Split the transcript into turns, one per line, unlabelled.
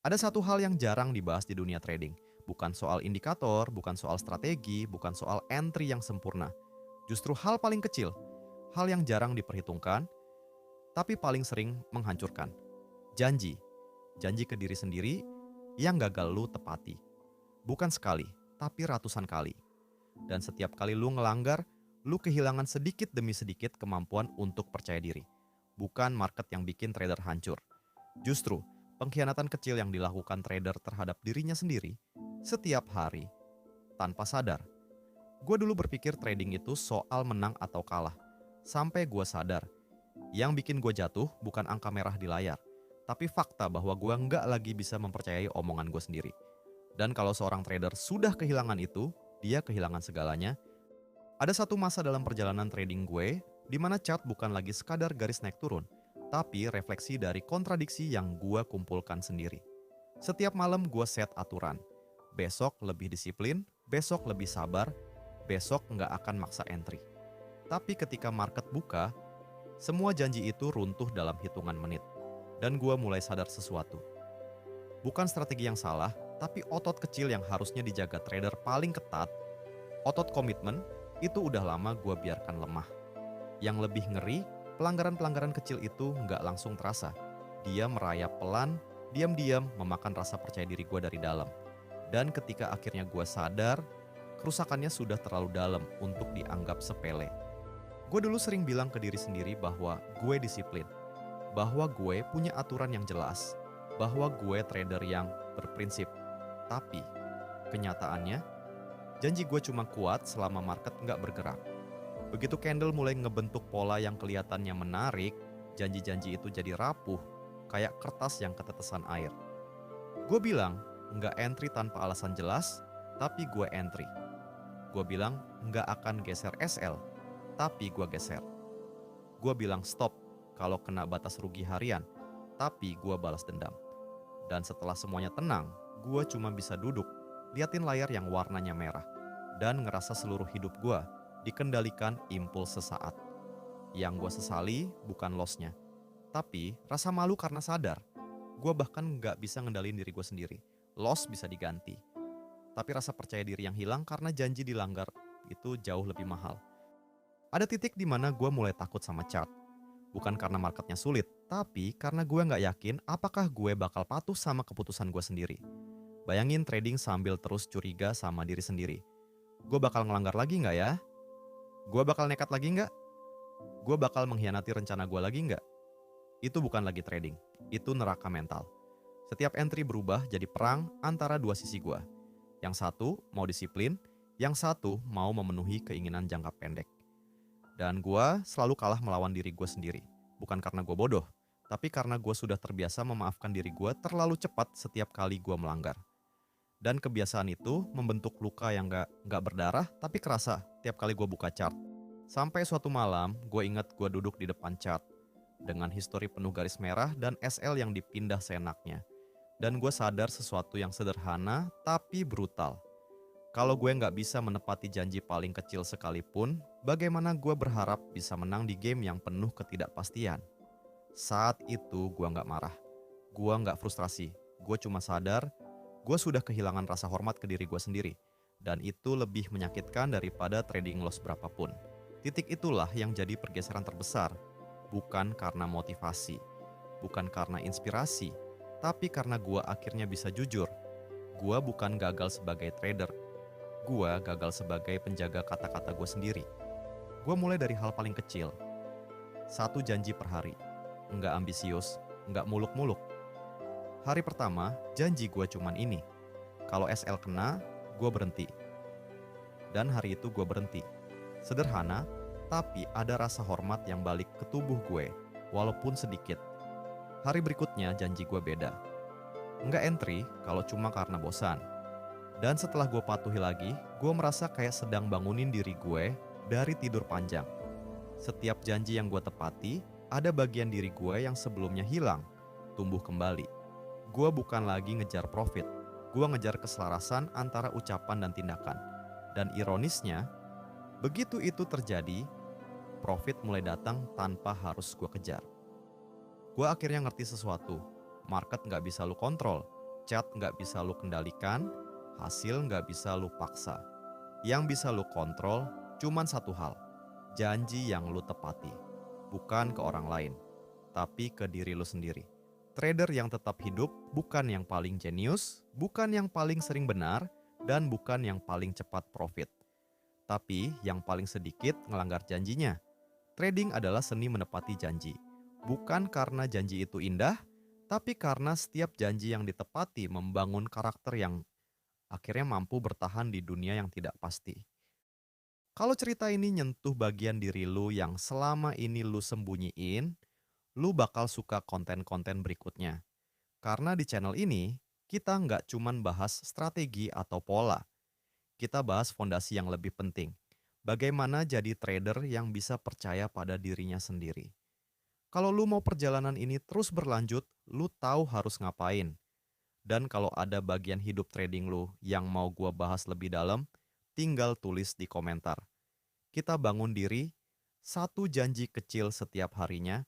Ada satu hal yang jarang dibahas di dunia trading. Bukan soal indikator, bukan soal strategi, bukan soal entry yang sempurna. Justru hal paling kecil, hal yang jarang diperhitungkan, tapi paling sering menghancurkan. Janji. Janji ke diri sendiri yang gagal lu tepati. Bukan sekali, tapi ratusan kali. Dan setiap kali lu ngelanggar, lu kehilangan sedikit demi sedikit kemampuan untuk percaya diri. Bukan market yang bikin trader hancur. Justru, pengkhianatan kecil yang dilakukan trader terhadap dirinya sendiri setiap hari tanpa sadar. Gue dulu berpikir trading itu soal menang atau kalah. Sampai gue sadar, yang bikin gue jatuh bukan angka merah di layar, tapi fakta bahwa gue nggak lagi bisa mempercayai omongan gue sendiri. Dan kalau seorang trader sudah kehilangan itu, dia kehilangan segalanya. Ada satu masa dalam perjalanan trading gue, di mana chart bukan lagi sekadar garis naik turun, tapi refleksi dari kontradiksi yang gue kumpulkan sendiri. Setiap malam gue set aturan. Besok lebih disiplin, besok lebih sabar, besok nggak akan maksa entry. Tapi ketika market buka, semua janji itu runtuh dalam hitungan menit. Dan gue mulai sadar sesuatu. Bukan strategi yang salah, tapi otot kecil yang harusnya dijaga trader paling ketat, otot komitmen, itu udah lama gue biarkan lemah. Yang lebih ngeri, pelanggaran-pelanggaran kecil itu nggak langsung terasa. Dia merayap pelan, diam-diam memakan rasa percaya diri gue dari dalam. Dan ketika akhirnya gue sadar, kerusakannya sudah terlalu dalam untuk dianggap sepele. Gue dulu sering bilang ke diri sendiri bahwa gue disiplin, bahwa gue punya aturan yang jelas, bahwa gue trader yang berprinsip. Tapi, kenyataannya, janji gue cuma kuat selama market nggak bergerak. Begitu candle mulai ngebentuk pola yang kelihatannya menarik, janji-janji itu jadi rapuh, kayak kertas yang ketetesan air. Gue bilang, nggak entry tanpa alasan jelas, tapi gue entry. Gue bilang, nggak akan geser SL, tapi gue geser. Gue bilang stop kalau kena batas rugi harian, tapi gue balas dendam. Dan setelah semuanya tenang, gue cuma bisa duduk, liatin layar yang warnanya merah, dan ngerasa seluruh hidup gue dikendalikan impuls sesaat. Yang gue sesali bukan loss-nya, tapi rasa malu karena sadar. Gue bahkan nggak bisa ngendalin diri gue sendiri. Loss bisa diganti, tapi rasa percaya diri yang hilang karena janji dilanggar itu jauh lebih mahal. Ada titik di mana gue mulai takut sama chart. Bukan karena marketnya sulit, tapi karena gue nggak yakin apakah gue bakal patuh sama keputusan gue sendiri. Bayangin trading sambil terus curiga sama diri sendiri. Gue bakal ngelanggar lagi nggak ya? Gue bakal nekat lagi nggak? Gue bakal mengkhianati rencana gue lagi nggak? Itu bukan lagi trading, itu neraka mental. Setiap entry berubah jadi perang antara dua sisi gue. Yang satu mau disiplin, yang satu mau memenuhi keinginan jangka pendek. Dan gue selalu kalah melawan diri gue sendiri. Bukan karena gue bodoh, tapi karena gue sudah terbiasa memaafkan diri gue terlalu cepat setiap kali gue melanggar. Dan kebiasaan itu membentuk luka yang gak berdarah tapi kerasa tiap kali gue buka chart. Sampai suatu malam, gue ingat gue duduk di depan chart dengan histori penuh garis merah dan SL yang dipindah seenaknya. Dan gue sadar sesuatu yang sederhana tapi brutal. Kalau gue nggak bisa menepati janji paling kecil sekalipun, bagaimana gue berharap bisa menang di game yang penuh ketidakpastian? Saat itu gue nggak marah, gue nggak frustrasi, gue cuma sadar gue sudah kehilangan rasa hormat ke diri gue sendiri. Dan itu lebih menyakitkan daripada trading loss berapapun. Titik itulah yang jadi pergeseran terbesar, bukan karena motivasi, bukan karena inspirasi, tapi karena gue akhirnya bisa jujur. Gue bukan gagal sebagai trader, gue gagal sebagai penjaga kata-kata gue sendiri. Gue mulai dari hal paling kecil. Satu janji per hari. Nggak ambisius, nggak muluk-muluk. Hari pertama, janji gue cuman ini. Kalau SL kena, gue berhenti. Dan hari itu gue berhenti. Sederhana, tapi ada rasa hormat yang balik ke tubuh gue, walaupun sedikit. Hari berikutnya janji gue beda. Nggak entry kalau cuma karena bosan. Dan setelah gue patuhi lagi, gue merasa kayak sedang bangunin diri gue dari tidur panjang. Setiap janji yang gue tepati, ada bagian diri gue yang sebelumnya hilang, tumbuh kembali. Gue bukan lagi ngejar profit, gue ngejar keselarasan antara ucapan dan tindakan. Dan ironisnya, begitu itu terjadi, profit mulai datang tanpa harus gue kejar. Gue akhirnya ngerti sesuatu, market nggak bisa lu kontrol, Cat nggak bisa lu kendalikan, hasil nggak bisa lu paksa. Yang bisa lu kontrol cuman satu hal, janji yang lu tepati. Bukan ke orang lain, tapi ke diri lu sendiri. Trader yang tetap hidup bukan yang paling jenius, bukan yang paling sering benar, dan bukan yang paling cepat profit. Tapi yang paling sedikit ngelanggar janjinya. Trading adalah seni menepati janji. Bukan karena janji itu indah, tapi karena setiap janji yang ditepati membangun karakter yang akhirnya mampu bertahan di dunia yang tidak pasti. Kalau cerita ini nyentuh bagian diri lu yang selama ini lu sembunyiin, lu bakal suka konten-konten berikutnya. Karena di channel ini, kita nggak cuman bahas strategi atau pola, kita bahas fondasi yang lebih penting. Bagaimana jadi trader yang bisa percaya pada dirinya sendiri. Kalau lu mau perjalanan ini terus berlanjut, lu tahu harus ngapain. Dan kalau ada bagian hidup trading lu yang mau gua bahas lebih dalam, tinggal tulis di komentar. Kita bangun diri, satu janji kecil setiap harinya,